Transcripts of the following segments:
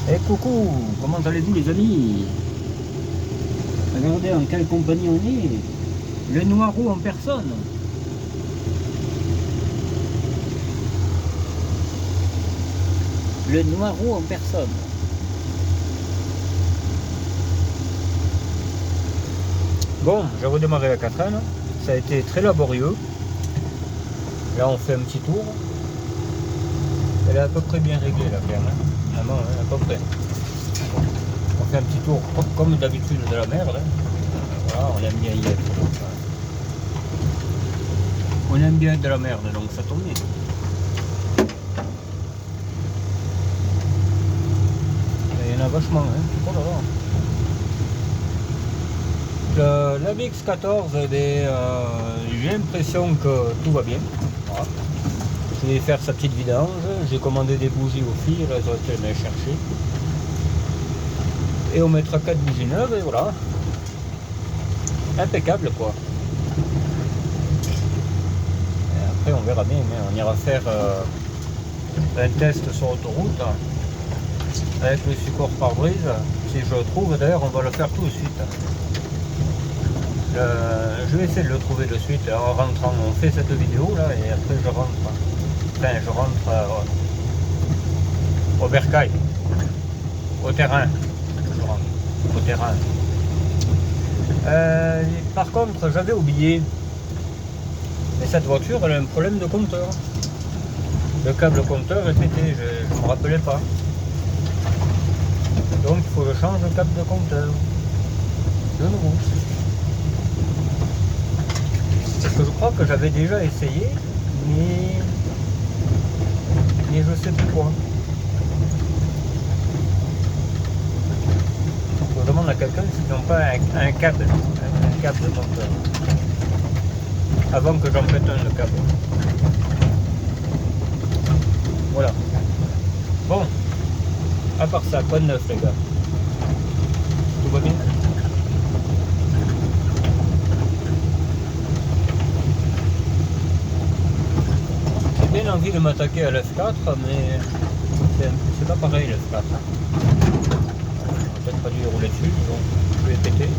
Et coucou, comment allez-vous les amis? Regardez en quelle compagnie on est. Le Noireau en personne. Le Noireau en personne. Bon, j'ai redémarré la 4N. Ça a été très laborieux. Là on fait un petit tour. Elle est à peu près bien réglée la ferme. Vraiment, hein, à peu près. On fait un petit tour comme d'habitude de la mer. Là. Voilà, on aime bien y être. On aime bien être de la merde, donc ça tombe bien. Il y en a vachement, hein. Oh là là. La BX14, eh bien, j'ai l'impression que tout va bien. Voilà. Je vais faire sa petite vidange. J'ai commandé des bougies aux filles, elles ont été les chercher. Et on mettra 4 bougies neuves et voilà. Impeccable quoi. Et après on verra bien, mais on ira faire un test sur autoroute avec le support pare-brise. Si je le trouve, d'ailleurs on va le faire tout de suite. Je vais essayer de le trouver de suite en rentrant. On fait cette vidéo là et après je rentre. Enfin je rentre au bercail, au terrain. Je rentre au terrain. Par contre j'avais oublié. Mais cette voiture elle a un problème de compteur. Le câble compteur est pété, je ne me rappelais pas. Donc il faut que je change le câble de compteur. De nouveau. Parce que je crois que j'avais déjà essayé, mais je sais plus quoi. Je demande à quelqu'un s'ils n'ont pas un câble de compteur. Avant que j'en pète un le câble. Voilà. Bon. À part ça, quoi de neuf les gars? Tout va bien? J'ai bien envie de m'attaquer à l'F4, mais c'est pas pareil l'F4. On va peut-être pas dû rouler dessus, mais bon, je vais péter.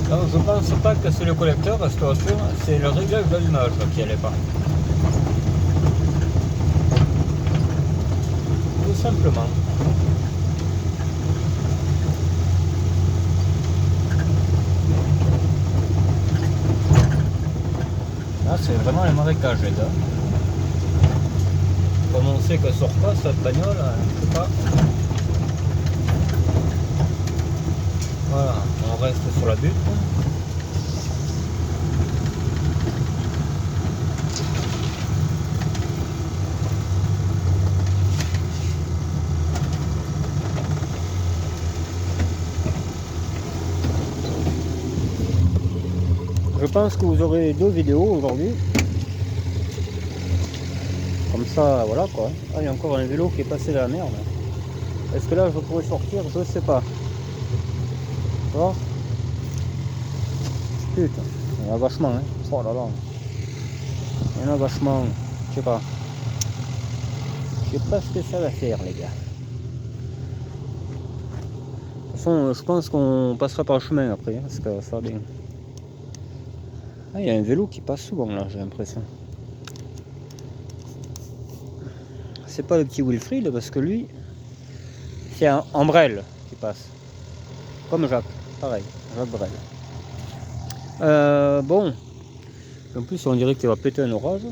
Alors je pense pas que c'est le collecteur, cette voiture, c'est le réglage d'allumage qui allait pas. Tout simplement. Là c'est vraiment un marécage les gars. Comme on sait qu'elle sort pas cette bagnole, je sais pas. Voilà, on reste sur la butte. Je pense que vous aurez 2 vidéos aujourd'hui. Comme ça, voilà quoi. Ah, il y a encore un vélo qui est passé dans la merde. Est-ce que là je pourrais sortir? Je sais pas. Voir. Putain, il y en a vachement, hein. Oh là là. Il y en a vachement. Je sais pas. Je sais pas ce que ça va faire, les gars. De toute façon, je pense qu'on passera par le chemin après, hein, parce que ça va bien. Ah, il y a un vélo qui passe souvent là, j'ai l'impression. C'est pas le petit Wilfried, parce que lui, c'est un Ambrelle qui passe. Comme Jacques, pareil, Jacques Brel. Bon. En plus, on dirait qu'il va péter un orage.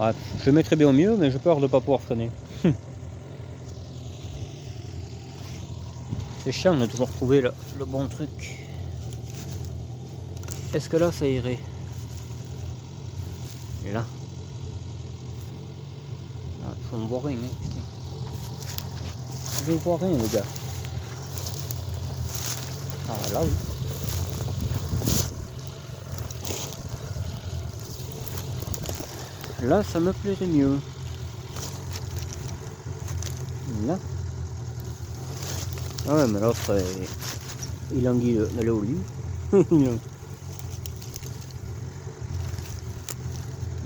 Ah, je mettrais bien au mieux, mais j'ai peur de ne pas pouvoir freiner. C'est chiant de toujours trouver le bon truc. Est-ce que là, ça irait? Et là? Ah, on ne voit rien. Hein. Je ne vois rien, les gars. Ah, là, oui. Là, ça me plairait mieux. Là. Ah ouais, mais l'autre, il anguille d'aller au lit.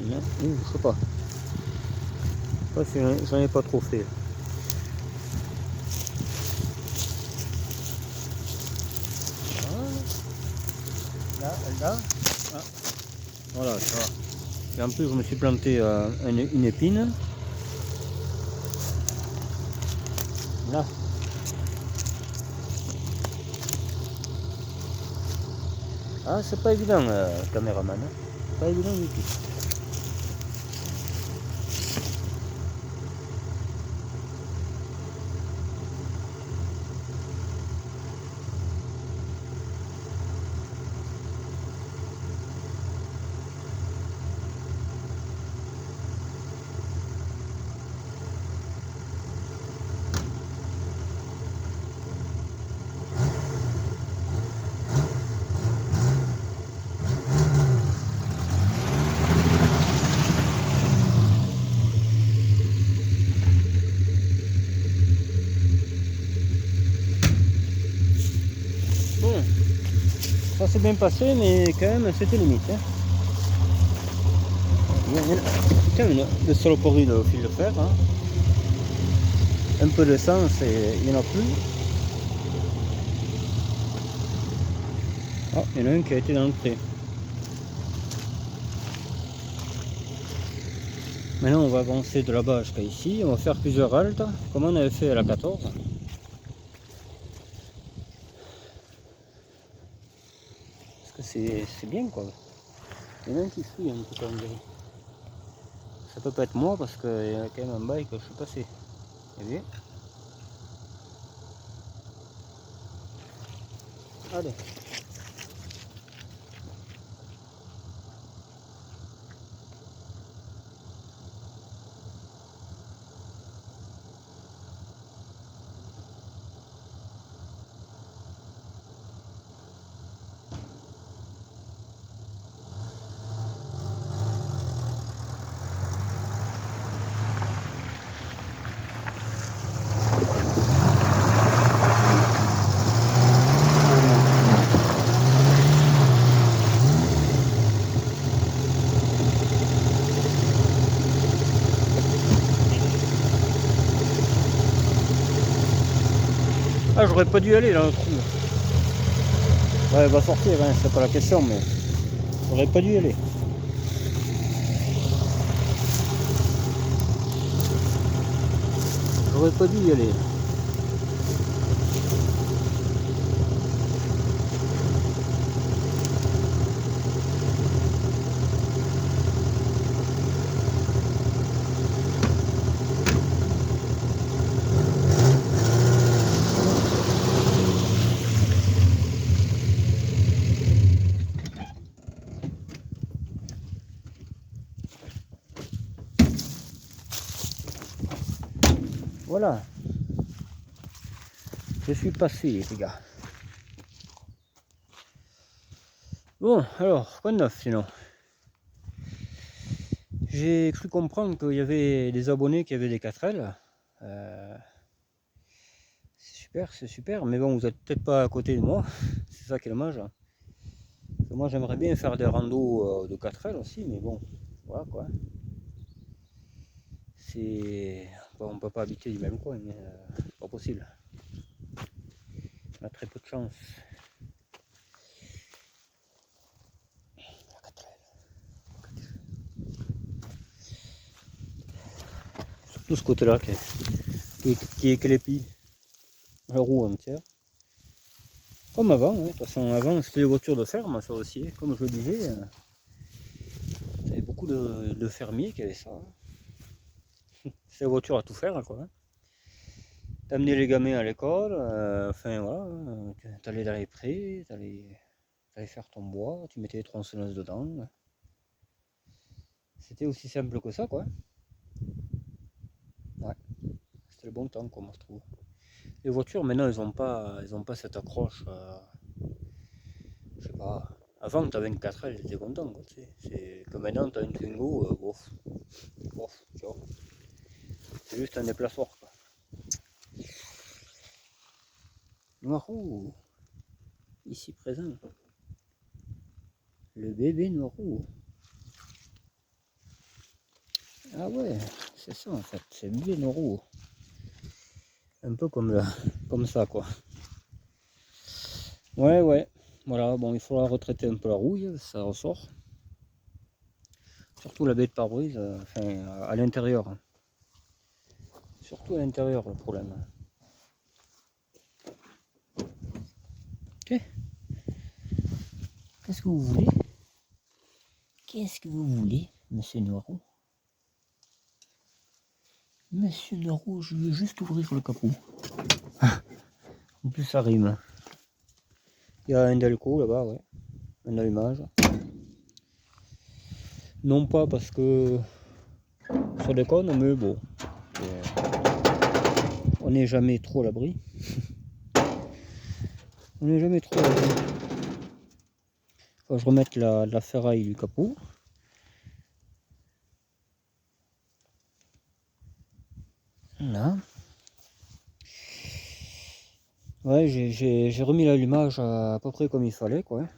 Je sais pas. Je sais pas si j'en ai pas trop fait. Là. Ah. Voilà, ça va. Et en plus, je me suis planté une épine. Là. Ah, c'est pas évident, caméraman. Hein. Pas évident du tout. Bon, ça s'est bien passé, mais quand même, c'était limite. Hein. Putain, le saloperie de fil de fer. Hein. Un peu d'essence et il n'y en a plus. Ah, il y en a un qui a été dans le pré. Maintenant, on va avancer de là-bas jusqu'à ici. On va faire plusieurs haltes, comme on avait fait à la 14. Parce que c'est bien, quoi. Il y en a un qui suit, en tout cas, on dirait. Ça peut pas être moi, parce qu'il y a quand même un bail que je suis passé. Vous voyez ? Allez. Ah, j'aurais pas dû aller dans le trou. Ouais, elle va sortir, hein, c'est pas la question, mais j'aurais pas dû y aller. J'aurais pas dû y aller. Voilà. Je suis passé, les gars. Bon, alors, quoi de neuf sinon? J'ai cru comprendre qu'il y avait des abonnés qui avaient des 4L. C'est super, mais bon, vous êtes peut-être pas à côté de moi. C'est ça qui est dommage. Moi, j'aimerais bien faire des randos de 4L aussi, mais bon, voilà quoi. Bon, on peut pas habiter du même coin, mais c'est pas possible. On a très peu de chance. Surtout ce côté-là qui est clépi. La roue entière. Comme avant, hein. De toute façon avant c'était les voitures de ferme, ça aussi, comme je le disais. Il y avait beaucoup de fermiers qui avaient ça. Hein. C'est la voiture à tout faire, quoi. Hein. T'amenais les gamins à l'école, enfin voilà, hein. T'allais dans les prés, t'allais faire ton bois, tu mettais les tronçonneuses dedans. C'était aussi simple que ça, quoi. Ouais, c'était le bon temps, quoi, moi je trouve. Les voitures maintenant elles ont pas cette accroche. Je sais pas. Avant tu avais une 4L, j'étais content, quoi, tu sais. C'est que maintenant tu as une Twingo, bof, tu vois. C'est juste un déplaçoir, quoi. Noirou, ici présent. Le bébé Noirou. Ah ouais, c'est ça en fait, c'est bien nos roues. Un peu comme ça quoi. Ouais, voilà, bon il faudra retraiter un peu la rouille, ça ressort. Surtout la baie de pare-brise, à l'intérieur. Hein. Surtout à l'intérieur le problème. Ok. Qu'est-ce que vous voulez? Qu'est-ce que vous voulez, monsieur Noirot? Monsieur Noirot, je veux juste ouvrir le capot. En plus ça rime. Il y a un Delco là-bas, ouais. Un allumage. Non pas parce que ça déconne, mais bon. On n'est jamais trop à l'abri. On n'est jamais trop à l'abri. Faut que je remette la ferraille du capot. Là. Ouais, j'ai remis l'allumage à peu près comme il fallait, quoi.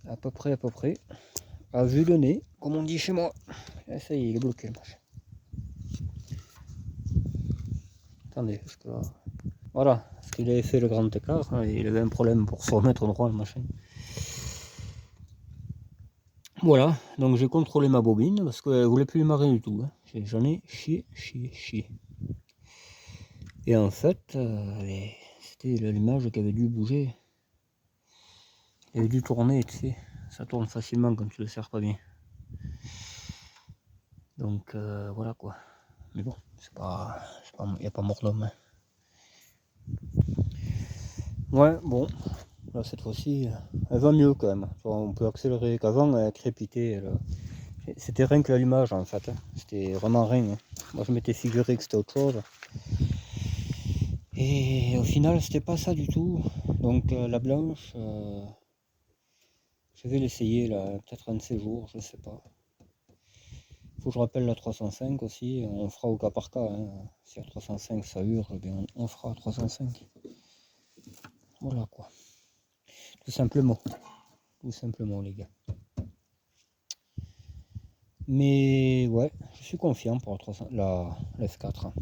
À peu près. À vue de nez, comme on dit chez moi. Et ça y est, il est bloqué le machin. Attendez, parce que là... Voilà, parce qu'il avait fait le grand écart, hein, il avait un problème pour se remettre droit le machin. Voilà, donc j'ai contrôlé ma bobine, parce qu'elle voulait plus démarrer du tout. Hein. J'en ai chié. Et en fait, c'était l'allumage qui avait dû bouger. Il avait dû tourner, tu sais. Ça tourne facilement quand tu le serres pas bien. Donc voilà quoi. Mais bon, il n'y a pas mort d'homme. Hein. Ouais, bon, là cette fois-ci, elle va mieux quand même. On peut accélérer qu'avant, elle crépitait. C'était rien que l'allumage en fait. Hein. C'était vraiment rien. Hein. Moi je m'étais figuré que c'était autre chose. Et au final, c'était pas ça du tout. Donc la blanche, je vais l'essayer là, peut-être un de ces jours, je sais pas. Faut que je rappelle la 305 aussi, on fera au cas par cas. Hein. Si la 305 ça hurle, eh bien on fera 305. Voilà quoi. Tout simplement les gars. Mais ouais, je suis confiant pour la F4. Hein.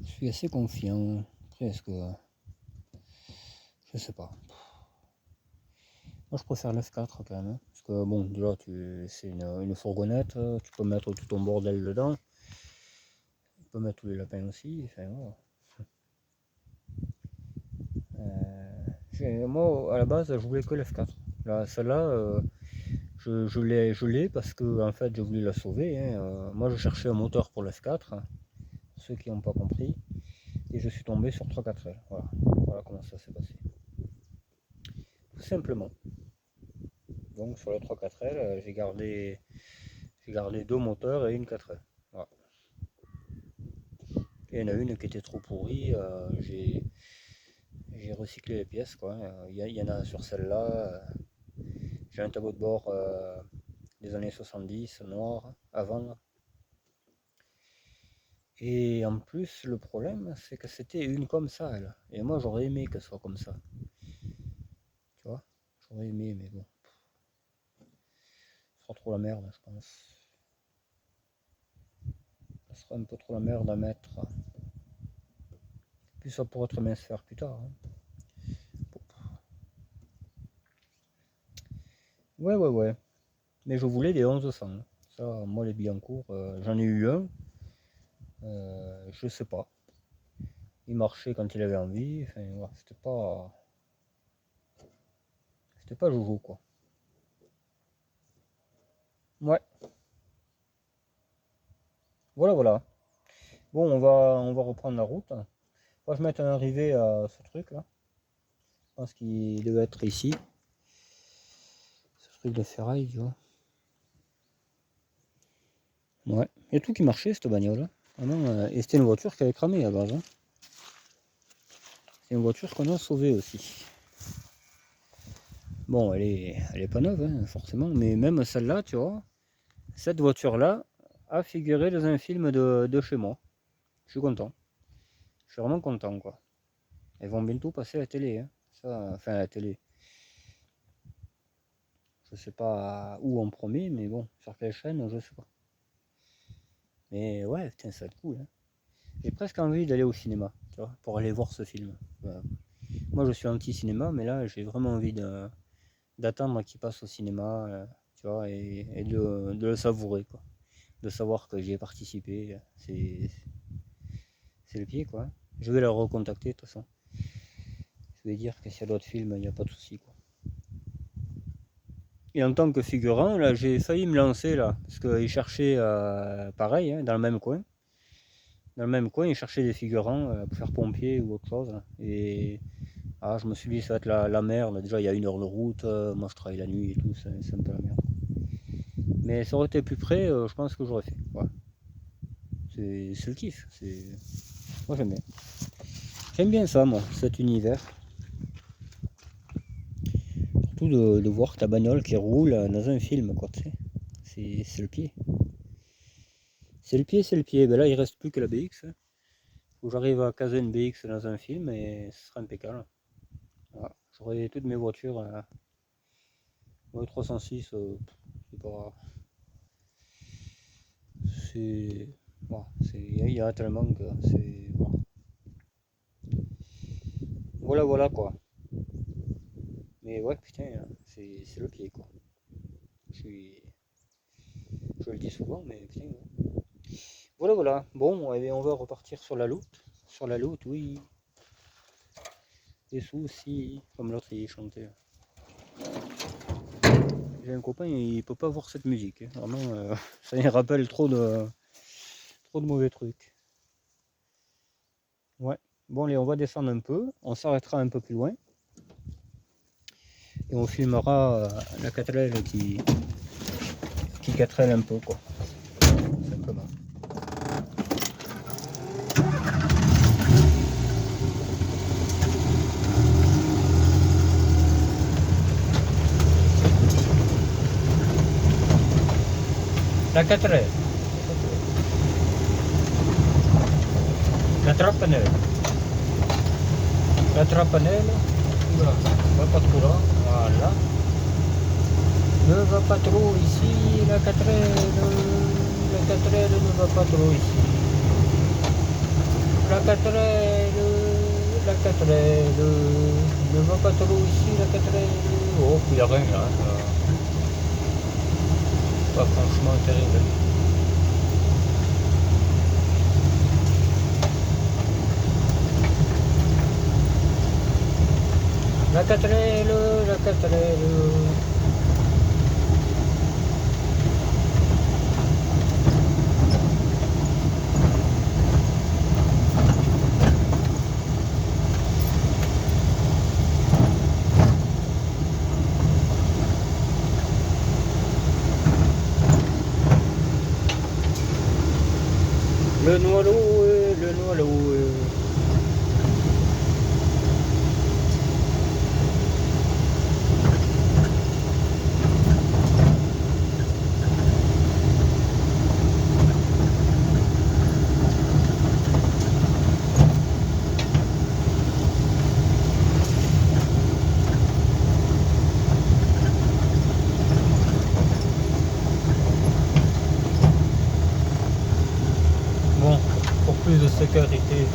Je suis assez confiant. Après, est-ce que... je sais pas. Moi je préfère l'F4 quand même. Hein. Parce que bon, déjà c'est une fourgonnette, tu peux mettre tout ton bordel dedans. Tu peux mettre tous les lapins aussi. Enfin, voilà. Moi à la base je voulais que l'F4. Là, celle-là, je l'ai parce que en fait j'ai voulu la sauver. Hein. Moi je cherchais un moteur pour l'F4, hein, pour ceux qui n'ont pas compris. Et je suis tombé sur 3-4L. Voilà comment ça s'est passé. Tout simplement. Donc sur le 3-4L, j'ai gardé deux moteurs et une 4L. Voilà. Et il y en a une qui était trop pourrie, j'ai recyclé les pièces quoi. Il y en a sur celle-là. J'ai un tableau de bord des années 70, noir, avant. Et en plus, le problème, c'est que c'était une comme ça, elle. Et moi, j'aurais aimé qu'elle soit comme ça. Tu vois? J'aurais aimé, mais bon. Ce sera trop la merde, je pense. Ça sera un peu trop la merde à mettre. Puis ça pourrait très bien se faire plus tard. Hein. Ouais. Mais je voulais des 1100. Ça, moi, les Billancourt, j'en ai eu un. Je sais pas. Il marchait quand il avait envie. Enfin, voilà, c'était pas. C'était pas joujou, quoi. Ouais. Voilà. Bon, on va reprendre la route. Moi, je vais mettre un rivet à ce truc là. Je pense qu'il devait être ici. Ce truc de ferraille, tu vois. Ouais. Il y a tout qui marchait, cette bagnole. Hein. Ah non, et c'était une voiture qui avait cramé à base. Hein. C'est une voiture qu'on a sauvée aussi. Bon, elle est pas neuve, hein, forcément, mais même celle-là, tu vois, cette voiture-là a figuré dans un film de chez moi. Je suis content. Je suis vraiment content, quoi. Elles vont bientôt passer à la télé, hein. Ça, enfin, à la télé. Je sais pas où en premier, mais bon, sur quelle chaîne, je sais pas. Mais ouais, putain, ça va être cool. Hein. J'ai presque envie d'aller au cinéma, tu vois, pour aller voir ce film. Voilà. Moi, je suis anti-cinéma, mais là, j'ai vraiment envie d'attendre qu'il passe au cinéma, tu vois, et de le savourer, quoi. De savoir que j'y ai participé, c'est le pied, quoi. Je vais le recontacter, de toute façon. Je vais dire que s'il y a d'autres films, il n'y a pas de souci, quoi. Et en tant que figurant, là, j'ai failli me lancer, là, parce qu'ils cherchaient, pareil, hein, dans le même coin. Dans le même coin, ils cherchaient des figurants pour faire pompier ou autre chose. Là. Et je me suis dit, ça va être la merde. Déjà, il y a 1 heure de route. Moi, je travaille la nuit et tout, c'est un peu la merde. Mais ça aurait été plus près, je pense que j'aurais fait. Ouais. C'est le kiff. Moi, j'aime bien. J'aime bien ça, moi, cet univers. Surtout de voir ta bagnole qui roule dans un film, quoi, tu sais. C'est le pied. C'est le pied, c'est le pied. Ben là, il reste plus que la BX. Hein. Faut que j'arrive à caser une BX dans un film et ce sera impeccable. Voilà. J'aurai toutes mes voitures. Le 306, c'est pas. C'est. Bon, il y a tellement que c'est. Voilà quoi. Mais ouais, putain, c'est le pied quoi. Je le dis souvent, mais putain. Ouais. Voilà. Bon, eh bien, on va repartir sur la loute. Sur la loute, oui. Des soucis, comme l'autre il chantait. J'ai un copain, il peut pas voir cette musique. Hein. Vraiment, ça lui rappelle trop de mauvais trucs. Ouais. Bon, allez, on va descendre un peu. On s'arrêtera un peu plus loin. Et on filmera la 4L qui 4L un peu, quoi. Simplement. La 4L. La Trapanel. La Trapanel. Oula, va pas trop là. Voilà. Ne va pas trop ici. La 4L. La 4L ne va pas trop ici. La 4L. La 4L ne va pas trop ici. La 4L. Oh, il n'y a rien là. Pas franchement terrible. La 4L, la 4L. Le Noileau. Bon, pour plus de sécurité,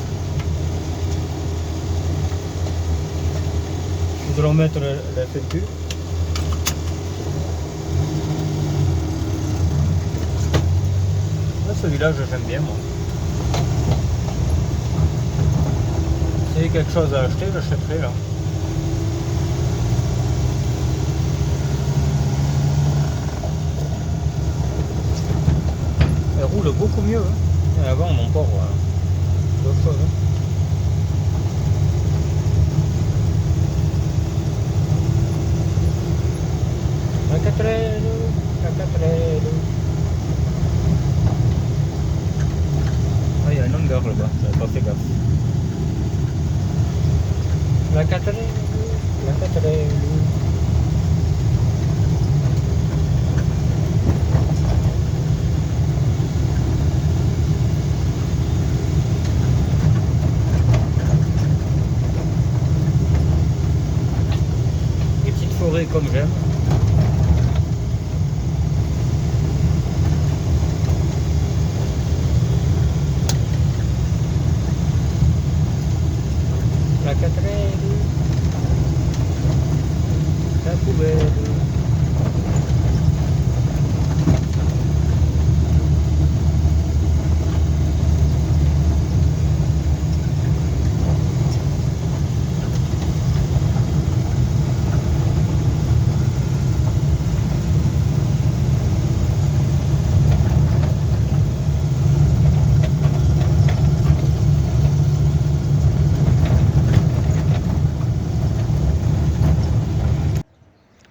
nous allons mettre la FNQ. Là, celui-là, j'aime bien, moi. Si quelque chose à acheter, j'achèterai là. Elle roule beaucoup mieux. Hein. Et avant, mon port, d'autres choses. Hein. La 4L, la 4L. Ah, il y a un hangar là-bas, j'avais pas fait gaffe. La 4L, la 4L. Des petites forêts comme j'aime. la quatrième, la poubelle.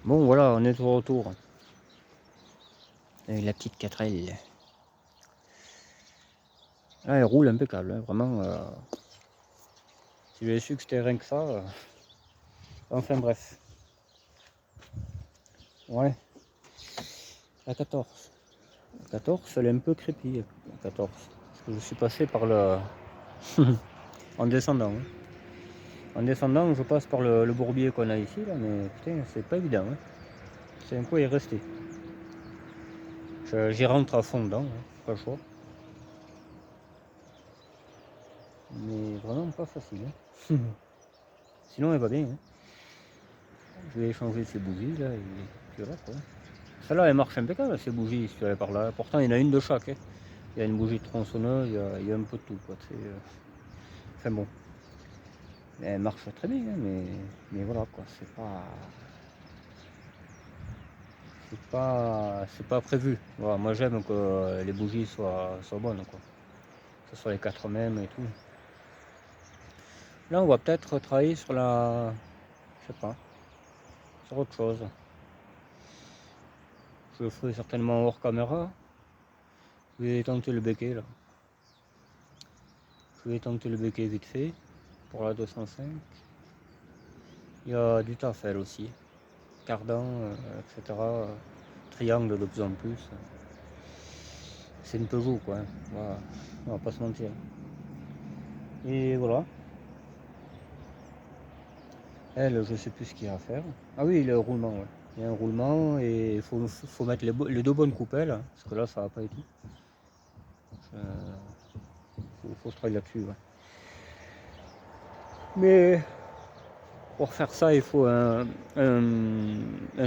Bon voilà, on est de retour avec la petite 4L. Là, elle roule impeccable, hein, vraiment. Si j'avais su que c'était rien que ça. Enfin bref. Ouais. La 14. La 14, elle est un peu crépie, la 14. Parce que je suis passé par le... en descendant. Hein. En descendant, je passe par le bourbier qu'on a ici, là, mais putain, c'est pas évident. Hein. C'est un coup y rester. J'y rentre à fond dedans, hein, pas le choix. Mais vraiment pas facile. Hein. Sinon, elle va bien. Hein. Je vais changer ces bougies, là, et puis voilà, quoi. Celle-là, elle marche impeccable, ces bougies, si tu allais par là. Pourtant, il y en a une de chaque. Hein. Il y a une bougie de tronçonneuse, il y a un peu de tout, quoi. Enfin bon. Elle marche très bien, hein, mais voilà, quoi. C'est pas prévu. Voilà, moi, j'aime que les bougies soient bonnes, quoi. Que ce soit les 4 mêmes et tout. Là, on va peut-être travailler sur la... Je sais pas. Sur autre chose. Je le ferai certainement hors caméra. Je vais tenter le béquet, là. Je vais tenter le béquet vite fait. Pour la 205. Il y a du taf, elle aussi. Cardan, etc. Triangle de plus en plus. C'est une Peugeot, quoi. Hein. Voilà. On va pas se mentir. Et voilà. Elle, je sais plus ce qu'il y a à faire. Ah oui, il y a un roulement, ouais. Il y a un roulement et il faut mettre les 2 bonnes coupelles, hein, parce que là, ça va pas été. Faut se travailler là-dessus, ouais. Mais pour faire ça, il faut un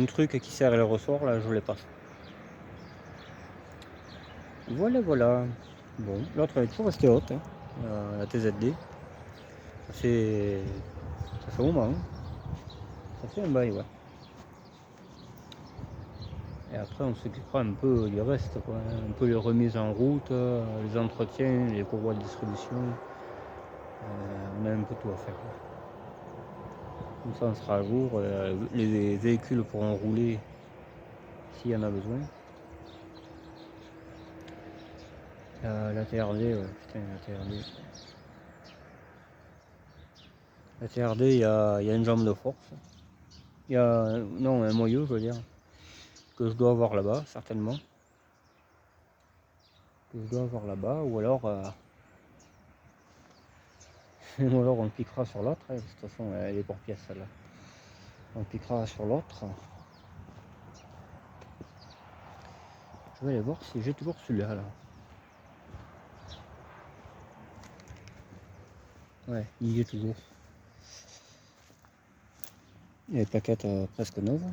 truc qui serre les ressorts, là, je l'ai pas. Voilà, voilà. Bon, l'autre elle est toujours restée haute, hein, la TZD. Ça fait un moment, hein. Ça fait un bail, ouais. Et après, on s'occupera un peu du reste, quoi. Un peu les remises en route, les entretiens, les courroies de distribution. On a un peu tout à faire. Comme ça, on sera à jour. Les véhicules pourront rouler s'il y en a besoin. La TRD, ouais, putain, la TRD. La TRD, il y a une jambe de force. Il y a, non, un moyeu, je veux dire, que je dois avoir là-bas, certainement. Que je dois avoir là-bas, ou alors, ou alors on piquera sur l'autre. Hein. De toute façon, elle est pour pièce, celle-là. On piquera sur l'autre. Je vais aller voir si j'ai toujours celui-là, là. Ouais, il y est toujours. Il y a les plaquettes presque neuves.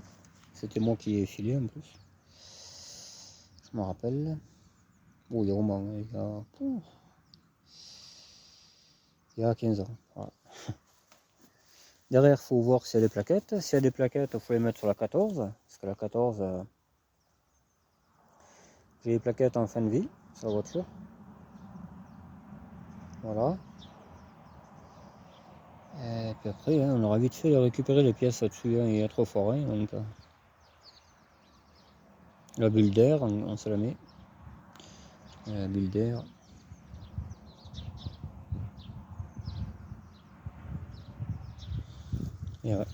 C'était moi qui ai filé en plus. Je me rappelle. Oh, il y a vraiment, il y a 15 ans. Voilà. Derrière, il faut voir s'il y a des plaquettes. S'il y a des plaquettes, il faut les mettre sur la 14. Parce que la 14, j'ai les plaquettes en fin de vie sur la voiture. Voilà. Et puis après, hein, on aura vite fait de récupérer les pièces là-dessus. Hein, il y a trop fort. Hein, donc, la bulle d'air, on se la met. La bulle d'air. Et, ouais.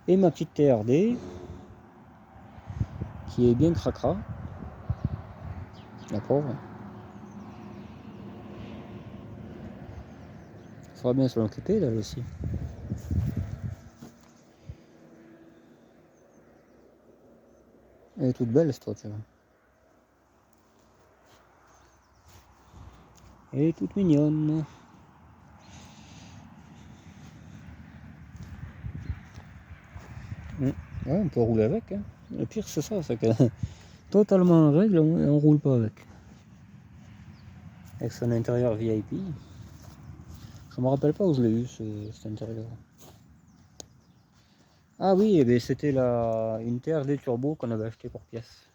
Et ma petite TRD qui est bien cracra. La pauvre. Il faudra bien s'en occuper là aussi. Elle est toute belle cette voiture. Elle est toute mignonne. Ouais, on peut rouler avec. Hein. Le pire, c'est ça, c'est que totalement en règle, on roule pas avec. Avec son intérieur VIP. Je me rappelle pas où je l'ai eu, cet intérieur. Ah oui, eh c'était une TRD Turbo qu'on avait acheté pour pièce.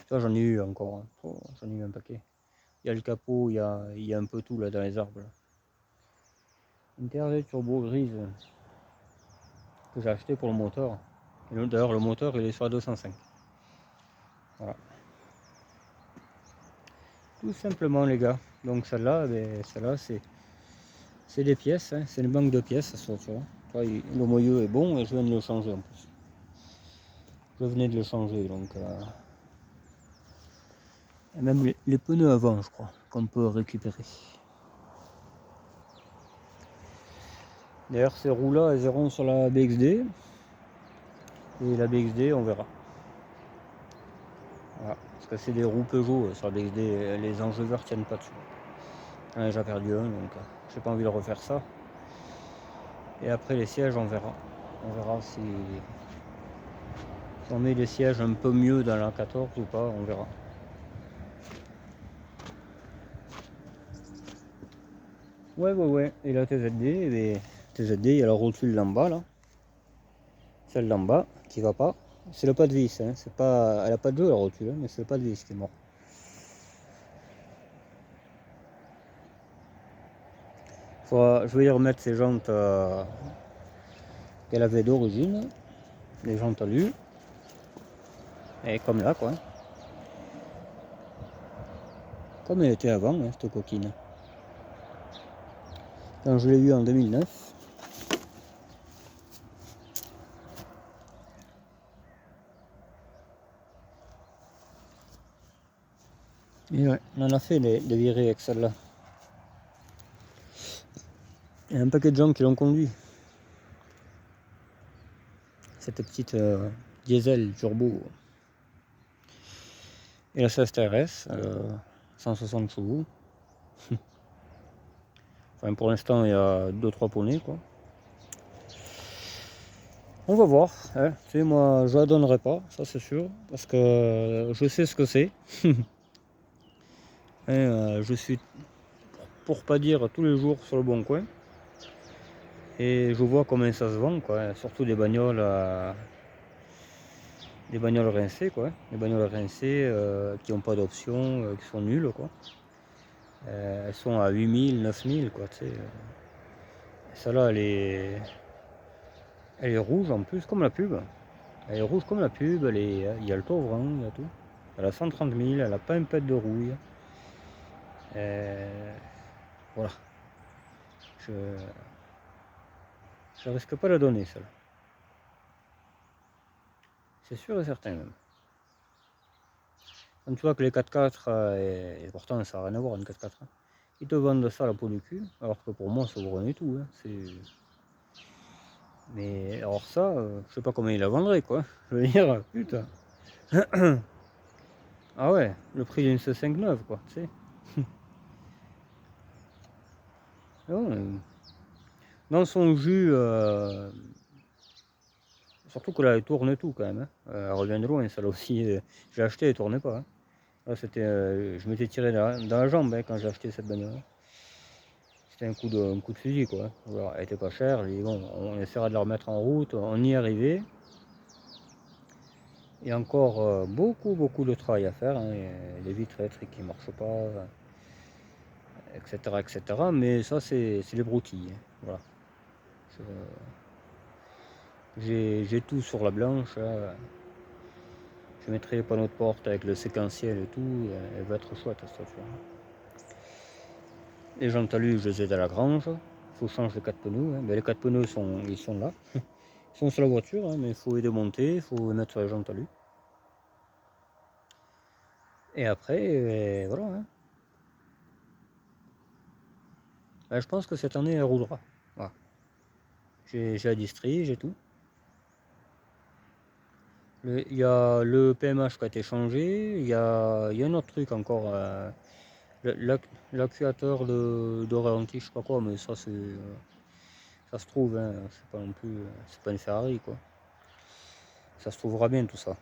Ça, j'en ai eu encore. Hein. Oh, j'en ai eu un paquet. Il y a le capot, il y a un peu tout là dans les arbres. Là. Une TRD Turbo grise que j'ai acheté pour le moteur. D'ailleurs, le moteur, il est sur la 205. Voilà. Tout simplement, les gars. Donc celle-là, c'est des pièces. Hein. C'est une banque de pièces, ça, tu vois. Le moyeu est bon et je viens de le changer en plus. Je venais de le changer, donc... Et même les pneus avant, je crois, qu'on peut récupérer. D'ailleurs, ces roues-là, elles iront sur la BXD. Et la BXD, on verra. Voilà. Parce que c'est des roues Peugeot sur la BXD. Les enjeveurs tiennent pas dessus. J'en ai déjà perdu un, donc j'ai pas envie de refaire ça. Et après, les sièges, on verra. On verra si on met des sièges un peu mieux dans la 14 ou pas, on verra. Ouais. Et la TZD, TZD, il y a la rotule d'en bas, là. Celle d'en bas, qui va pas. C'est le pas de vis, hein. C'est pas... Elle a pas de jeu, la rotule, hein, mais c'est le pas de vis qui est mort. Je vais y remettre ces jantes qu'elle avait d'origine. Les jantes alu. Et comme là, quoi. Comme elle était avant, hein, cette coquine. Quand je l'ai eu en 2009. Et ouais, on en a fait des virées avec celle-là. Il y a un paquet de gens qui l'ont conduit. Cette petite diesel turbo. Et la CSTRS, 160 chevaux. Enfin, pour l'instant, il y a 2-3 poneys, quoi. On va voir. Hein. Tu sais, moi, je la donnerai pas, ça c'est sûr, parce que je sais ce que c'est. Je suis, pour pas dire tous les jours, sur le bon coin. Et je vois comment ça se vend, quoi. Surtout des bagnoles rincées, quoi. Des bagnoles rincées qui n'ont pas d'option, qui sont nulles, quoi. Elles sont à 8000, 9000, quoi, tu sais. Celle-là, elle est rouge en plus, comme la pub. Elle est rouge comme la pub, il y a le Tovrin, il y a tout. Elle a 130 000, elle a pas un pet de rouille. Voilà. Je risque pas de la donner, celle-là. C'est sûr et certain, même. Quand tu vois que les 4x4, et pourtant ça n'a rien à voir une 4x4, hein, ils te vendent ça à la peau du cul, alors que pour moi, ça vaut rien du tout. Hein. Mais alors ça, je sais pas comment ils la vendraient, quoi. Je veux dire, putain. Ah ouais, le prix d'une C5 neuve, quoi, tu sais. Dans son jus, surtout que là, elle tourne tout quand même. Hein. Elle revient de loin, celle-là aussi. J'ai acheté, elle tournait pas. Hein. Là, c'était, je m'étais tiré dans la jambe hein, quand j'ai acheté cette bagnole. C'était un coup de fusil, quoi. Alors, elle était pas chère. Bon, on essaiera de la remettre en route. On y est arrivé. Il y a encore beaucoup de travail à faire. Hein. Les vitres électriques qui ne marchent pas, etc. Mais ça, c'est les broutilles. Hein. Voilà. J'ai tout sur la blanche. Là. Je mettrai les panneaux de porte avec le séquentiel et tout. Elle va être chouette, cette voiture. Les jantes talus, je les ai dans la grange. Il faut changer les 4 pneus. Hein. Mais les 4 pneus, ils sont là. Ils sont sur la voiture, hein, mais il faut les démonter. Il faut les mettre sur les jantes talus. Et après, voilà. Hein. Ben, je pense que cette année, elle roulera. Voilà. J'ai la distrie, j'ai tout. Il y a le PMH qui a été changé. Il y a un autre truc encore. L'actuateur de ralenti, je sais pas quoi, mais ça ça se trouve, hein, c'est pas non plus, c'est pas une Ferrari quoi. ça se trouvera bien tout ça.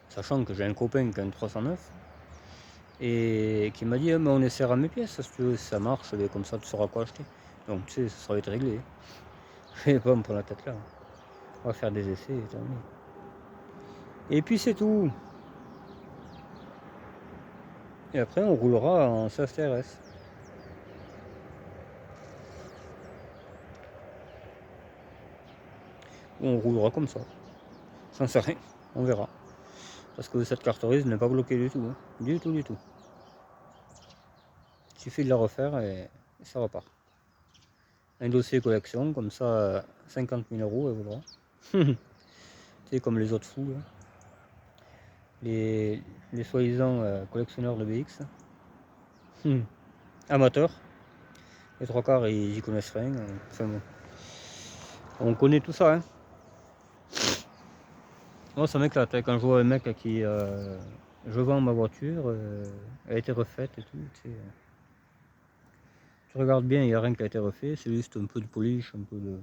Sachant que j'ai un copain qui a un 309 et qui m'a dit mais on essaiera mes pièces, si tu veux, si ça marche, et comme ça tu sauras quoi acheter. Donc tu sais, ça sera vite réglé. Je vais pas me prendre la tête là. On va faire des essais et terminé. Et puis c'est tout. Et après on roulera en CSTRS. Ou on roulera comme ça. J'en sais rien, on verra. Parce que cette carte grise n'est pas bloquée du tout. Hein. Du tout, du tout. Il suffit de la refaire et ça repart. Un dossier collection, comme ça, 50 000 € et voilà. C'est comme les autres fous. Hein. Les soi-disant collectionneurs de BX. Amateurs. Les trois quarts, ils y connaissent rien. Enfin bon. On connaît tout ça. Hein. Moi, ça m'éclate hein, quand je vois un mec qui... je vends ma voiture, elle a été refaite et tout. Tu sais, tu regardes bien, il n'y a rien qui a été refait. C'est juste un peu de polish, un peu de...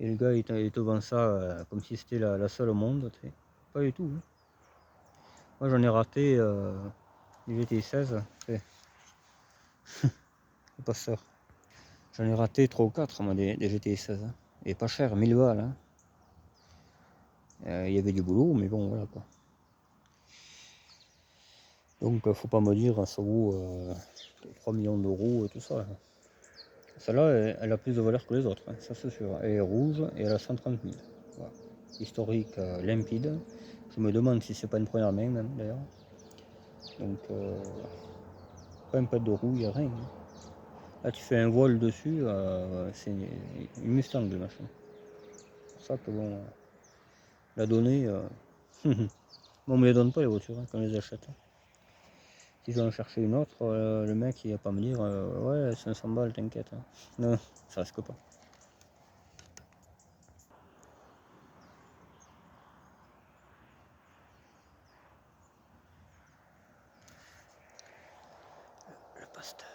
Et le gars, il te vend ça comme si c'était la seule au monde. Tu sais. Pas du tout. Hein. Moi, j'en ai raté des GTI 16. Tu sais. Le passeur. J'en ai raté 3 ou 4 moi, des GTI 16. Hein. Et pas cher, 1000 balles. Hein. Il y avait du boulot, mais bon, voilà quoi. Donc, faut pas me dire, ça vaut 3 millions d'euros et tout ça. Celle-là, elle a plus de valeur que les autres, hein, ça c'est sûr. Elle est rouge et elle a 130 000. Voilà. Historique limpide. Je me demande si c'est pas une première main, même d'ailleurs. Donc, pas un pet de roue, il n'y a rien. Hein. Là, tu fais un voile dessus, c'est une Mustang de machin. C'est pour ça que bon, la donnée, bon, on me les donne pas les voitures hein, quand on les achète. Hein. Si je vais en chercher une autre, le mec il va pas me dire ouais 500 balles t'inquiète. Hein. Non, ça risque pas. Le pasteur.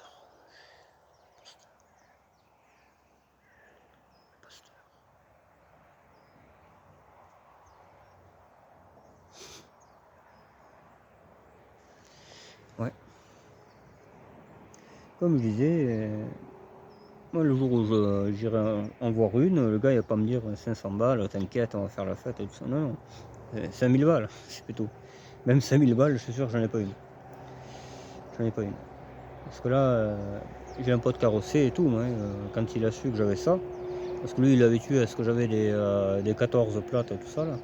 Ouais. Comme je disais, moi le jour où j'irai en voir une, le gars il va pas me dire 500 balles, t'inquiète, on va faire la fête et tout ça. Non, non. 5000 balles, c'est plutôt. Même 5000 balles, je suis sûr que j'en ai pas une. J'en ai pas une. Parce que là, j'ai un pote carrossé et tout, moi, quand il a su que j'avais ça. Parce que lui il avait tué à ce que j'avais des 14 plates et tout ça là.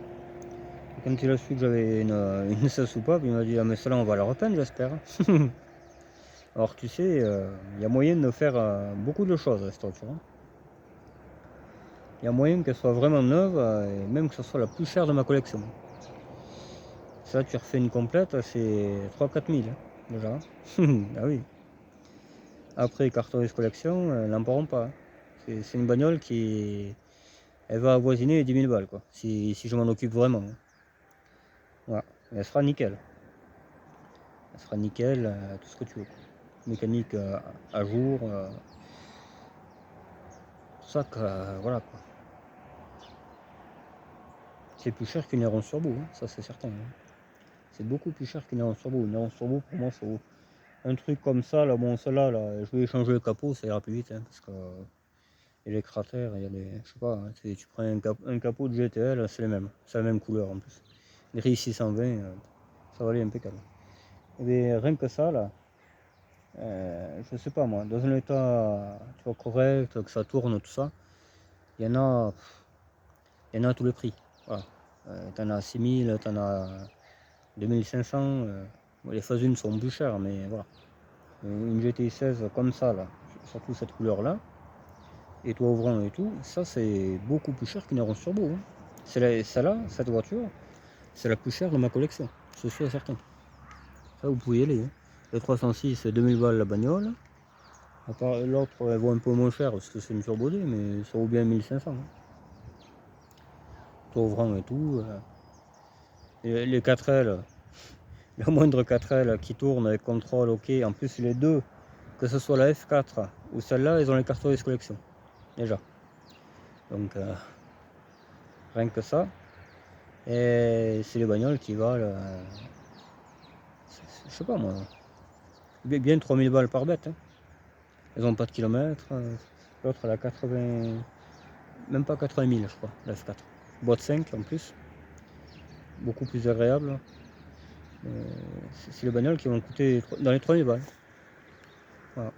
Et quand il a su que j'avais une soupape, il m'a dit ah mais celle-là on va la repeindre j'espère. Alors tu sais, il y a moyen de faire beaucoup de choses à cette voiture. Hein. Il y a moyen qu'elle soit vraiment neuve et même que ce soit la plus chère de ma collection. Ça, tu refais une complète, c'est 3-4 000 hein, déjà. Ah oui. Après, cartonneuse collection, n'en parlons pas. Hein. C'est une bagnole qui elle va avoisiner les 10 000 balles quoi, si je m'en occupe vraiment. Hein. Voilà. Et elle sera nickel. Elle sera nickel, tout ce que tu veux. Quoi. Mécanique à jour. Pour ça que voilà quoi. C'est plus cher qu'une Aeron Turbo, hein, ça c'est certain. Hein. C'est beaucoup plus cher qu'une Aeron Turbo. Une Aeron Turbo pour moi ça vaut un truc comme ça là, bon celle-là là, je vais changer le capot, ça ira plus vite hein, parce que il y a les cratères, il y a les. Je sais pas, hein, tu prends un capot de GTL, c'est les mêmes. C'est la même couleur en plus. Gris 620, ça va aller impeccable. Et bien, rien que ça là, je sais pas moi, dans un état tu vois, correct, que ça tourne, tout ça, il y en a à tous les prix. Voilà. T'en as 6000, t'en as 2500. Les phases 1 sont plus chères, mais voilà. Une GTI 16 comme ça, là, surtout cette couleur là, et toit ouvrant et tout, ça c'est beaucoup plus cher qu'une Aeron Turbo. Hein. Celle-là, cette voiture, c'est la plus chère de ma collection, c'est sûr et certain. Ça vous pouvez y aller. Hein. Le 306, c'est 2000 balles la bagnole. L'autre, elle vaut un peu moins cher parce que c'est une turbodée, mais ça vaut bien 1500. Hein. Toit ouvrant et tout. Les 4L, la moindre 4L qui tourne avec contrôle, ok. En plus, les deux, que ce soit la F4 ou celle-là, ils ont les cartons de collection. Déjà. Donc, Rien que ça. Et c'est les bagnoles qui valent, je sais pas moi, bien 3000 balles par bête. Hein. Elles ont pas de kilomètres. L'autre elle a 80, même pas 80 000 je crois, la F4. Boîte 5 en plus, beaucoup plus agréable. C'est les bagnoles qui vont coûter dans les 3000 balles. Voilà.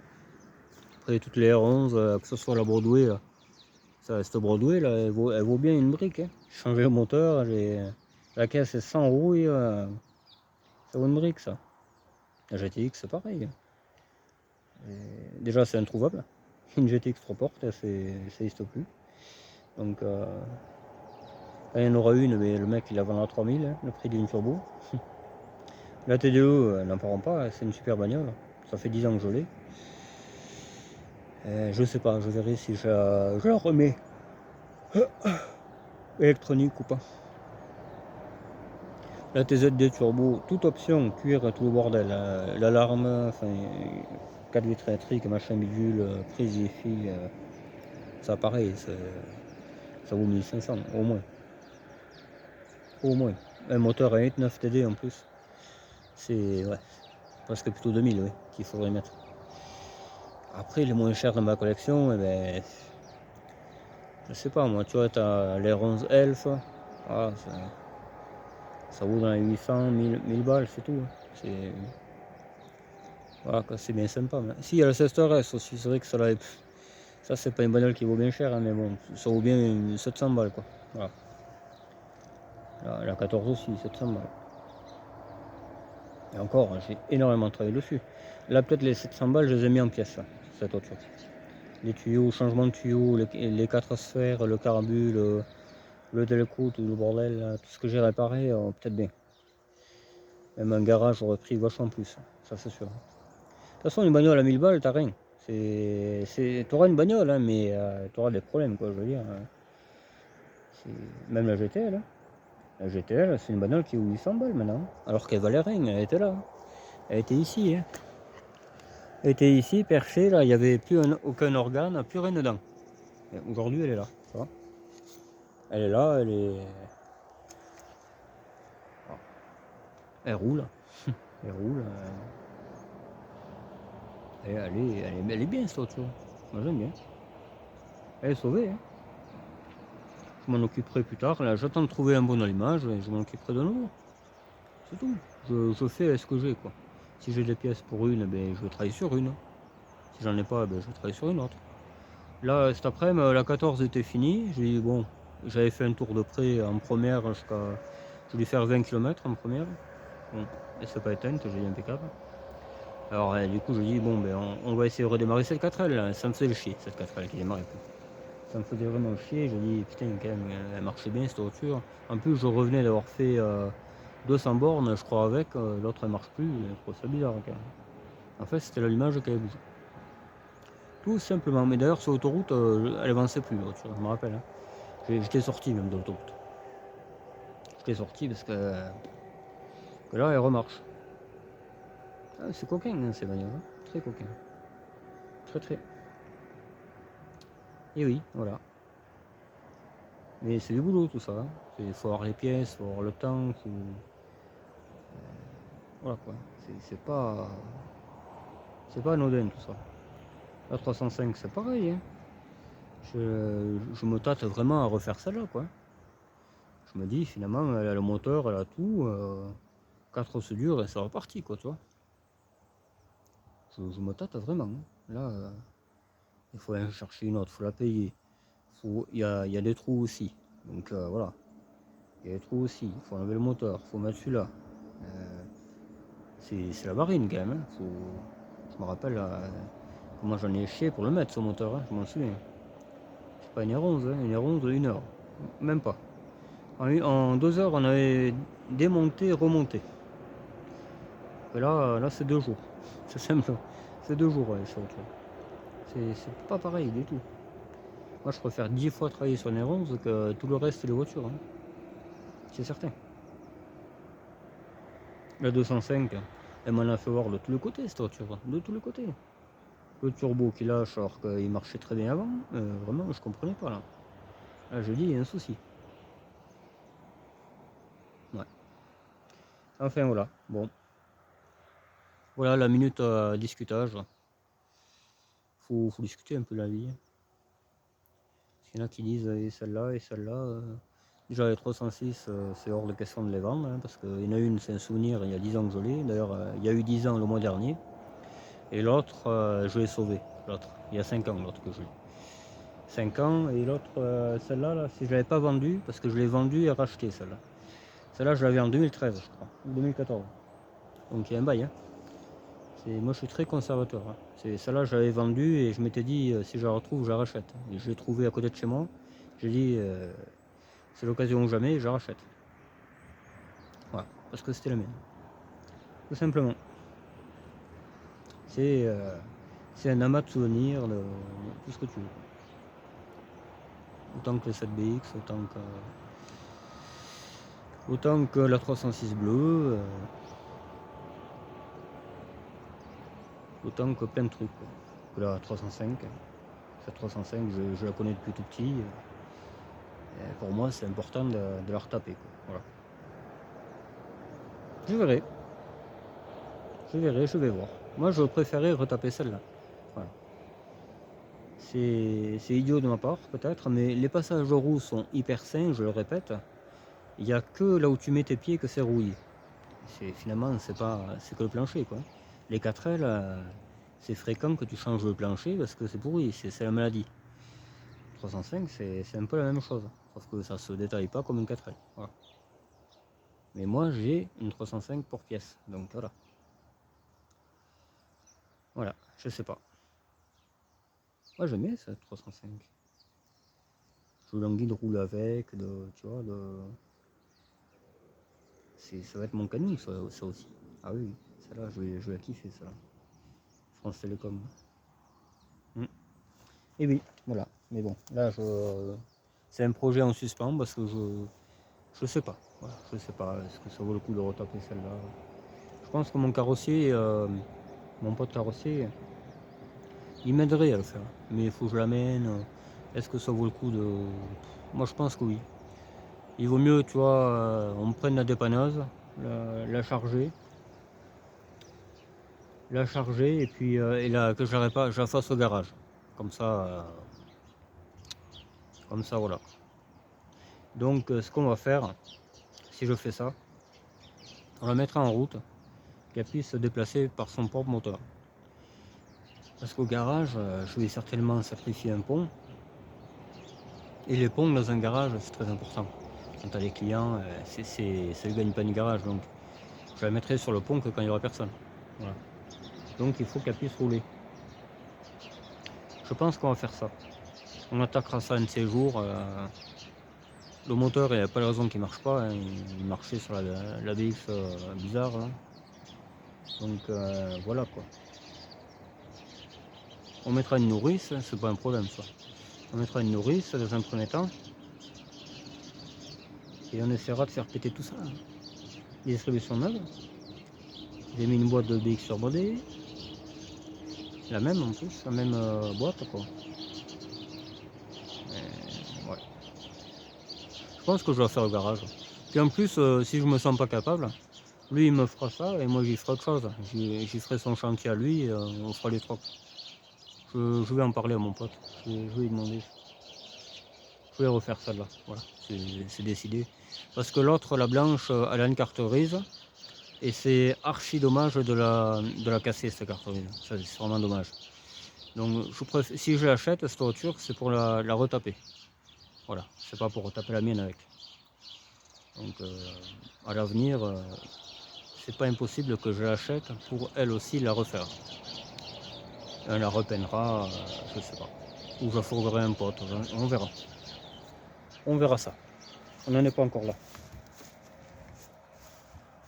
Après toutes les R11, que ce soit la Broadway, là. Cette Broadway là, elle vaut bien une brique. Hein. Changer le moteur, la caisse est sans rouille, ça vaut une brique ça. La GTX c'est pareil. Déjà c'est introuvable. Une GTX 3 portes, ça n'existe plus. Donc il y en aura une, mais le mec il la vendra à 3000, hein, le prix d'une turbo. La TDE, n'en parlons pas, c'est une super bagnole. Ça fait 10 ans que je l'ai. Je sais pas, je verrai si je la remets électronique ou pas. La TZD turbo, toute option, cuir, tout le bordel. L'alarme, enfin, 4 vitres électriques, machin bidule, prise Wi-Fi, ça pareil, ça vaut 1500 au moins. Au moins. Un moteur à 8,9 TD en plus. C'est ouais, presque plutôt 2000 oui, qu'il faudrait mettre. Après, les moins chers dans ma collection, eh ben, je sais pas moi, tu vois, t'as les 11 Elf, ah, ça vaut dans les 800, 1000 balles, c'est tout. C'est voilà, c'est bien sympa. Mais... Si, il y a le 16 RS aussi, c'est vrai que ça c'est pas une bagnole qui vaut bien cher, hein, mais bon, ça vaut bien 700 balles quoi. Voilà. La 14 aussi, 700 balles. Et encore, j'ai énormément travaillé dessus. Là, peut-être les 700 balles, je les ai mis en pièces, là, cette autre chose. Les tuyaux, changement de tuyaux, les 4 sphères, le carbu, le delco, tout le bordel, là, tout ce que j'ai réparé, peut-être bien. Même un garage aurait pris vachement plus, ça c'est sûr. De toute façon, une bagnole à 1000 balles, t'as rien. T'auras une bagnole, hein, mais t'auras des problèmes, quoi, je veux dire. Même la GTL, hein. La GTL, c'est une bagnole qui vaut 800 balles maintenant, alors qu'elle valait rien, elle était là. Elle était ici, hein. Elle était ici, perchée, là, il n'y avait plus aucun organe, plus rien dedans. Aujourd'hui, elle est là, tu vois. Elle est là, elle roule. Elle roule. Elle est bien, cette autre chose. Moi, j'aime bien. Elle est sauvée, hein. Je m'en occuperai plus tard. Là, j'attends de trouver un bon allumage et je m'en occuperai de nouveau. C'est tout. Je fais ce que j'ai, quoi. Si j'ai des pièces pour une, ben, je vais travailler sur une. Si j'en ai pas, ben, je vais travailler sur une autre. Là, cet après-midi, la 14 était finie. J'ai dit, bon, j'avais fait un tour de près en première jusqu'à... Je voulais faire 20 km en première. Bon, elle s'est pas éteinte, j'ai dit impeccable. Alors, du coup, je dis, bon, ben, on va essayer de redémarrer cette 4L. Là. Ça me fait le chier, cette 4L qui démarrait plus. Ça me faisait vraiment chier. Je dis, putain, quand même, elle marchait bien cette voiture. En plus, je revenais d'avoir fait 200 bornes, je crois, avec. L'autre, elle marche plus. Je trouve ça bizarre, quand même. En fait, c'était l'allumage qui avait bougé. Tout simplement. Mais d'ailleurs, sur l'autoroute, elle avançait plus, la voiture, je me rappelle. Hein. J'étais sorti même de l'autoroute. J'étais sorti parce que là, elle remarche. Ah, c'est coquin, hein, ces bagnoles. Hein. Très coquin. Très, très. Et oui, voilà. Mais c'est du boulot tout ça. Hein. Il faut avoir les pièces, il faut avoir le temps. Voilà quoi. C'est pas anodin tout ça. La 305 c'est pareil. Hein. Je me tâte vraiment à refaire celle-là quoi. Je me dis finalement elle a le moteur, elle a tout. 4 soudures et c'est reparti quoi tu vois. Je me tâte vraiment. Hein. Là il faut aller chercher une autre, il faut la payer. Il y a des trous aussi. Donc voilà. Il y a des trous aussi. Il faut enlever le moteur, il faut mettre celui-là. C'est la marine quand même. Hein. Je me rappelle comment j'en ai chié pour le mettre ce moteur. Hein. Je m'en souviens. C'est pas une R11, hein. Une R11 1 heure. Même pas. En 2 heures, on avait démonté, remonté. Et là c'est 2 jours. C'est simple. C'est 2 jours, ouais, c'est pas pareil du tout. Moi, je préfère 10 fois travailler sur une R11 que tout le reste des voitures. Hein. C'est certain. La 205, elle m'en a fait voir de tous les côtés, cette voiture. De tous les côtés. Le turbo qui lâche alors qu'il marchait très bien avant. Vraiment, je comprenais pas là. Là, je dis, il y a un souci. Enfin voilà, bon. Voilà la minute discutage. Faut discuter un peu la vie. Il y en a qui disent et celle-là et celle-là. Déjà les 306, c'est hors de question de les vendre, hein, parce qu'il y en a une, c'est un souvenir, il y a 10 ans que je l'ai. D'ailleurs, il y a eu 10 ans le mois dernier. Et l'autre, je l'ai sauvé. L'autre, il y a 5 ans l'autre que je l'ai. 5 ans, et l'autre, celle-là, là, si je ne l'avais pas vendue, parce que je l'ai vendue et racheté celle-là. Celle-là, je l'avais en 2013, je crois, ou 2014. Donc il y a un bail. Hein. Moi, je suis très conservateur. Hein. Celle-là, je l'avais vendue et je m'étais dit, si je la retrouve, je la rachète. Et je l'ai trouvée à côté de chez moi. J'ai dit, c'est l'occasion ou jamais, je la rachète. Voilà, parce que c'était la mienne. Tout simplement. C'est un amas de souvenirs, de tout ce que tu veux. Autant que le 7BX, autant que la 306 bleue, autant que plein de trucs. Quoi. Que la 305. Cette 305, je la connais depuis tout petit. Et pour moi, c'est important de la retaper. Quoi. Voilà. Je verrai, je vais voir. Moi, je préférais retaper celle-là. Voilà. C'est idiot de ma part, peut-être, mais les passages de roue sont hyper sains, je le répète. Il n'y a que là où tu mets tes pieds que c'est rouillé. Finalement, c'est que le plancher, quoi. Les 4L, c'est fréquent que tu changes le plancher parce que c'est pourri, c'est la maladie. 305, c'est un peu la même chose, sauf que ça se détaille pas comme une 4L. Voilà. Mais moi, j'ai une 305 pour pièce, donc voilà. Voilà, je sais pas. Moi, j'aime bien cette 305. Je veux l'envie de rouler avec, tu vois, ça va être mon canon, ça aussi. Ah oui, celle-là, je vais la kiffer, ça. France Télécom. Et oui, voilà. Mais bon, là, c'est un projet en suspens parce que je sais pas. Voilà, je sais pas. Est-ce que ça vaut le coup de retaper celle-là? Je pense que mon carrossier, mon pote carrossier, il m'aiderait à le faire. Mais il faut que je l'amène. Est-ce que ça vaut le coup de... Moi, je pense que oui. Il vaut mieux, tu vois, on prenne la dépanneuse, la charger, et puis que je la fasse au garage. Comme ça, voilà. Donc, ce qu'on va faire, si je fais ça, on la mettra en route, qu'elle puisse se déplacer par son propre moteur. Parce qu'au garage, je vais certainement sacrifier un pont. Et les ponts dans un garage, c'est très important. Quand tu as les clients, c'est le gagne-pain du garage. Donc, je la mettrai sur le pont que quand il n'y aura personne. Voilà. Donc, il faut qu'elle puisse rouler. Je pense qu'on va faire ça. On attaquera ça un de ces jours. Le moteur, il n'y a pas de raison qu'il ne marche pas. Hein. Il marchait sur la BX bizarre. Là. Donc, voilà quoi. On mettra une nourrice, c'est pas un problème ça. On mettra une nourrice dans un premier temps. Et on essaiera de faire péter tout ça. Hein. Les distributions neuves. J'ai mis une boîte de BX surbordée. La même en plus, la même boîte quoi. Ouais. Je pense que je vais faire au garage. Puis en plus, si je me sens pas capable, lui il me fera ça et moi j'y ferai autre chose. J'y ferai son chantier à lui et on fera les trocs. Je vais en parler à mon pote. Je vais lui demander. Je vais refaire celle-là. Voilà, c'est décidé. Parce que l'autre, la blanche, elle a une carte grise. Et c'est archi dommage de la casser cette carte grise. C'est vraiment dommage. Donc si je l'achète, cette voiture, c'est pour la retaper. Voilà, c'est pas pour retaper la mienne avec. Donc à l'avenir, c'est pas impossible que je l'achète pour elle aussi la refaire. Elle la repeindra, je sais pas. Ou je fourguerai un pote, on verra. On verra ça. On n'en est pas encore là.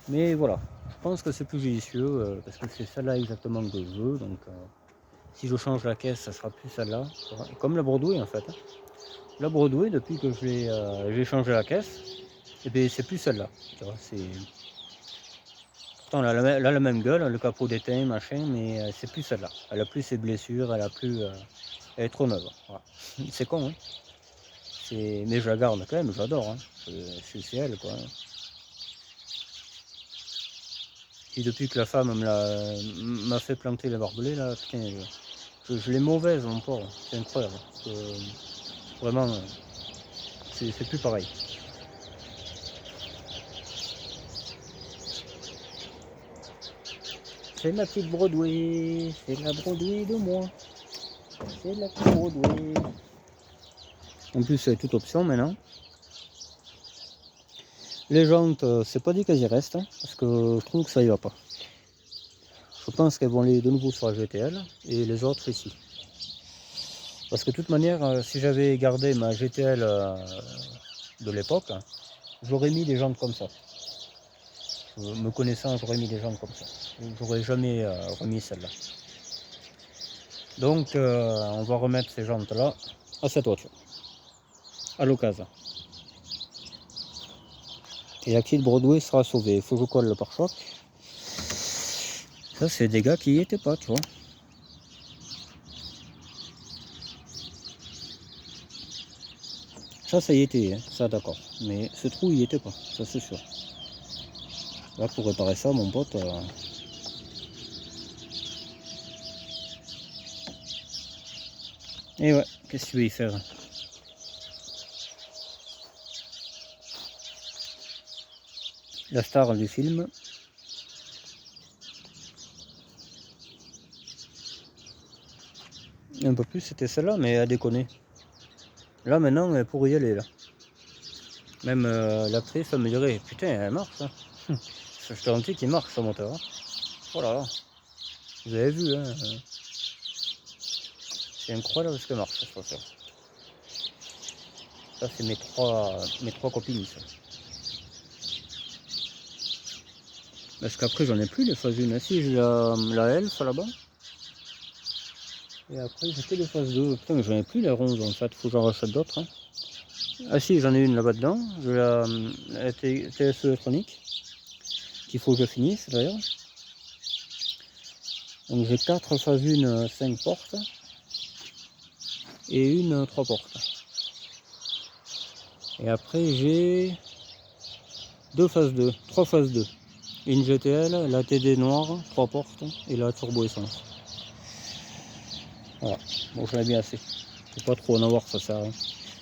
Mais voilà, je pense que c'est plus judicieux parce que c'est celle-là exactement que je veux. Donc si je change la caisse, ça sera plus celle-là. Comme la Broadway en fait. La Broadway, depuis que j'ai changé la caisse, et bien c'est plus celle-là. Pourtant elle a la même gueule, le capot d'éteint, machin, mais c'est plus celle-là. Elle a plus ses blessures, elle est trop neuve. Voilà. C'est con, hein. Mais je la garde quand même, j'adore. Hein. C'est elle quoi. Puis depuis que la femme m'a fait planter les barbelés, là, putain, je l'ai mauvaise, mon pauvre. C'est incroyable. Vraiment, c'est plus pareil. C'est ma petite Broadway, c'est la Broadway de moi. C'est la petite Broadway. En plus, c'est toute option maintenant. Les jantes, c'est pas dit qu'elles y restent, hein, parce que je trouve que ça y va pas. Je pense qu'elles vont aller de nouveau sur la GTL et les autres ici. Parce que de toute manière, si j'avais gardé ma GTL de l'époque, j'aurais mis des jantes comme ça. Me connaissant, j'aurais mis des jantes comme ça. J'aurais jamais remis celle-là. Donc, on va remettre ces jantes-là à cette voiture, à l'occasion. Et la petite Broadway sera sauvée. Il faut que je colle le pare-choc. Ça, c'est des gars qui y étaient pas, tu vois. Ça y était, hein. Ça d'accord. Mais ce trou, il y était pas, ça c'est sûr. Là, pour réparer ça, mon pote... Et ouais, qu'est-ce que tu veux y faire? La star du film. Un peu plus, c'était celle-là, mais elle déconne. Là, maintenant, elle pourrait y aller, là. Même l'actrice, elle me dirait, putain, elle marche, hein. Je te garantis qu'il marche, ce moteur. Hein. Voilà. Vous avez vu, hein. C'est incroyable ce que marche, cette voiture. Ça, c'est mes trois copines, ça. Parce qu'après, j'en ai plus les phases 1. Si, j'ai la Elf là-bas. Et après, j'ai que les phases 2. Putain, mais j'en ai plus les 11 en fait. Faut que j'en rachète d'autres. Hein. Ah si, j'en ai une là-bas dedans. J'ai la TSE électronique. Qu'il faut que je finisse d'ailleurs. Donc j'ai 4 phases 1, 5 portes. Et une 3 portes. Et après, j'ai 2 phases 2. 3 phases 2. Une GTL, la TD noire, 3 portes. Et la turbo essence. Voilà, bon j'en ai bien assez. Faut pas trop en avoir, ça sert à rien.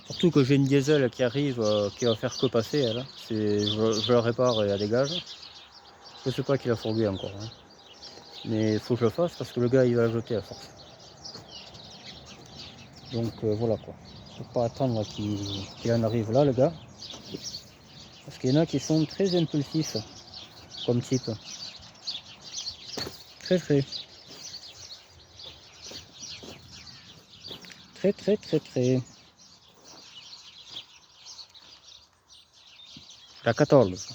Surtout que j'ai une diesel qui arrive, qui va faire que passer elle. Je la répare et elle dégage. Je sais pas qui l'a fourgué encore. Hein. Mais il faut que je le fasse parce que le gars il va la jeter à force. Donc voilà quoi. Faut pas attendre qu'il en arrive là le gars. Parce qu'il y en a qui sont très impulsifs comme type. Très. La 14.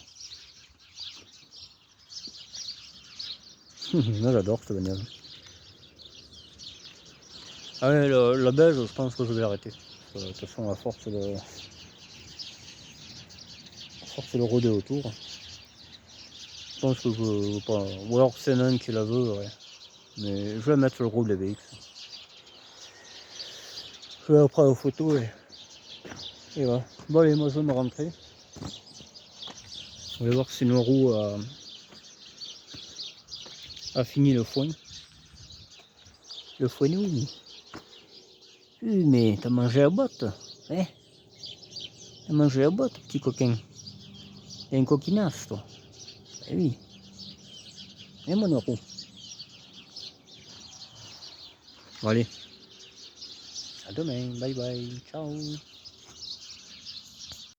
Moi j'adore cette bagnole. Ah ouais, la beige, je pense que je vais l'arrêter. De toute façon, à force de rôder autour, je pense que je veux pas. Ou alors c'est un qui la veut, ouais. Mais je vais la mettre sur le roue de la BX. Je vais après aux photos et voilà. Bon allez, moi je vais me rentrer. On va voir si une roue a fini le foin. Le foinouille. Mais t'as mangé la botte, hein? T'as mangé la botte, petit coquin. T'es un coquinasse, toi. Eh oui. Et mon roue. Bon allez. À demain. Bye bye. Ciao.